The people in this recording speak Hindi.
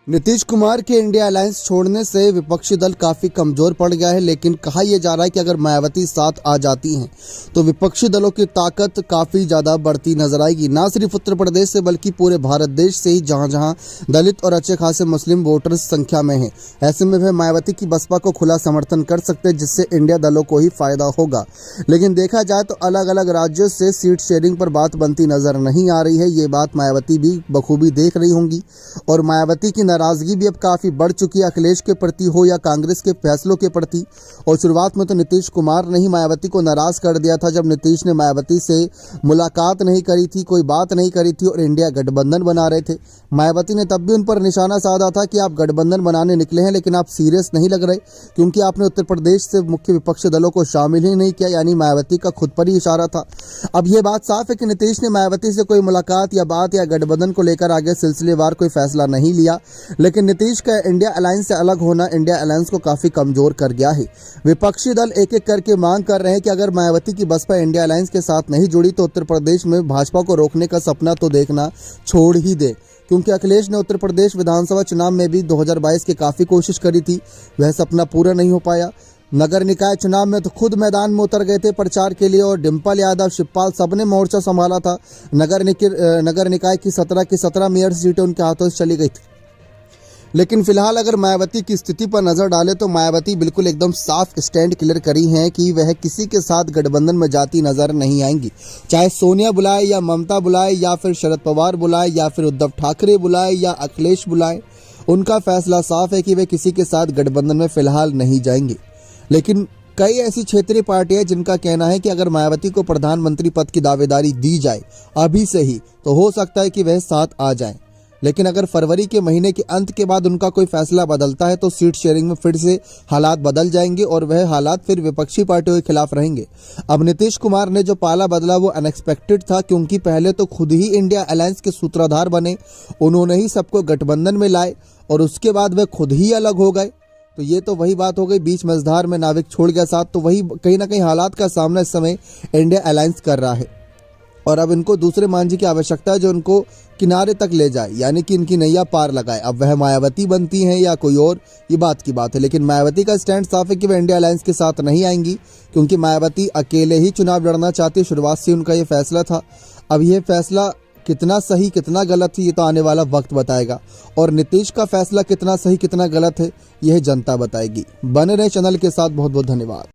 नीतीश कुमार के इंडिया अलायंस छोड़ने से विपक्षी दल काफी कमजोर पड़ गया है, लेकिन कहा यह जा रहा है कि अगर मायावती साथ आ जाती हैं तो विपक्षी दलों की ताकत काफी ज्यादा बढ़ती नजर आएगी। ना सिर्फ उत्तर प्रदेश से बल्कि पूरे भारत देश से ही जहां जहां दलित और अच्छे खासे मुस्लिम वोटर्स संख्या में हैं। ऐसे में वह मायावती की बसपा को खुला समर्थन कर सकते हैं, जिससे इंडिया दलों को ही फायदा होगा। लेकिन देखा जाए तो अलग अलग राज्यों से सीट शेयरिंग पर बात बनती नजर नहीं आ रही है। ये बात मायावती भी बखूबी देख रही होंगी और मायावती की नाराजगी भी अब काफी बढ़ चुकी है, अखिलेश के प्रति हो या कांग्रेस के फैसलों के प्रति। और शुरुआत में तो नीतीश कुमार ने ही मायावती को नाराज कर दिया था, जब नीतीश ने मायावती से मुलाकात नहीं करी थी, कोई बात नहीं करी थी और इंडिया गठबंधन बना रहे थे। मायावती ने तब भी उन पर निशाना साधा था कि आप गठबंधन बनाने निकले हैं, लेकिन आप सीरियस नहीं लग रहे, क्योंकि आपने उत्तर प्रदेश से मुख्य विपक्षी दलों को शामिल ही नहीं किया। यानी मायावती का खुद पर ही इशारा था। अब यह बात साफ है कि नीतीश ने मायावती से कोई मुलाकात या बात या गठबंधन को लेकर आगे सिलसिलेवार कोई फैसला नहीं लिया। लेकिन नीतीश का इंडिया अलायंस से अलग होना इंडिया अलायंस को काफी कमजोर कर गया है। विपक्षी दल एक एक करके मांग कर रहे हैं कि अगर मायावती की बसपा इंडिया अलायंस के साथ नहीं जुड़ी तो उत्तर प्रदेश में भाजपा को रोकने का सपना तो देखना छोड़ ही दे, क्योंकि अखिलेश ने उत्तर प्रदेश विधानसभा चुनाव में भी 2022 की काफी कोशिश करी थी, वह सपना पूरा नहीं हो पाया। नगर निकाय चुनाव में तो खुद मैदान में उतर गए थे प्रचार के लिए और डिम्पल यादव, शिवपाल सबने मोर्चा संभाला था। नगर निकाय की 17 की 17 मेयर सीटें उनके हाथों से चली गई थी। लेकिन फिलहाल अगर मायावती की स्थिति पर नजर डालें तो मायावती बिल्कुल एकदम साफ स्टैंड क्लियर करी हैं कि वह किसी के साथ गठबंधन में जाती नजर नहीं आएंगी। चाहे सोनिया बुलाए या ममता बुलाए या फिर शरद पवार बुलाए या फिर उद्धव ठाकरे बुलाए या अखिलेश बुलाए, उनका फैसला साफ है कि वे किसी के साथ गठबंधन में फिलहाल नहीं जाएंगे। लेकिन कई ऐसी क्षेत्रीय पार्टियां जिनका कहना है कि अगर मायावती को प्रधानमंत्री पद की दावेदारी दी जाए अभी से ही तो हो सकता है कि वह साथ आ जाएं। लेकिन अगर फरवरी के महीने के अंत के बाद उनका कोई फैसला बदलता है तो सीट शेयरिंग में फिर से हालात बदल जाएंगे और वह हालात फिर विपक्षी पार्टियों के खिलाफ रहेंगे। अब नीतीश कुमार ने जो पाला बदला वो अनएक्सपेक्टेड था, क्योंकि पहले तो खुद ही इंडिया अलायंस के सूत्रधार बने, उन्होंने ही सबको गठबंधन में लाए और उसके बाद वह खुद ही अलग हो गए। तो ये तो वही बात हो गई, बीच मझधार में नाविक छोड़ गया साथ। तो वही कहीं ना कहीं हालात का सामना इस समय इंडिया अलायंस कर रहा है और अब इनको दूसरे मांझी की आवश्यकता है जो उनको किनारे तक ले जाए, यानी कि इनकी नैया पार लगाए। अब वह मायावती बनती हैं या कोई और, ये बात की बात है। लेकिन मायावती का स्टैंड साफ है कि वह इंडिया अलायंस के साथ नहीं आएंगी, क्योंकि मायावती अकेले ही चुनाव लड़ना चाहती। शुरुआत से उनका ये फैसला था। अब यह फैसला कितना सही कितना गलत है ये तो आने वाला वक्त बताएगा, और नीतीश का फैसला कितना सही कितना गलत है यह जनता बताएगी। बने रहे चैनल के साथ। बहुत बहुत धन्यवाद।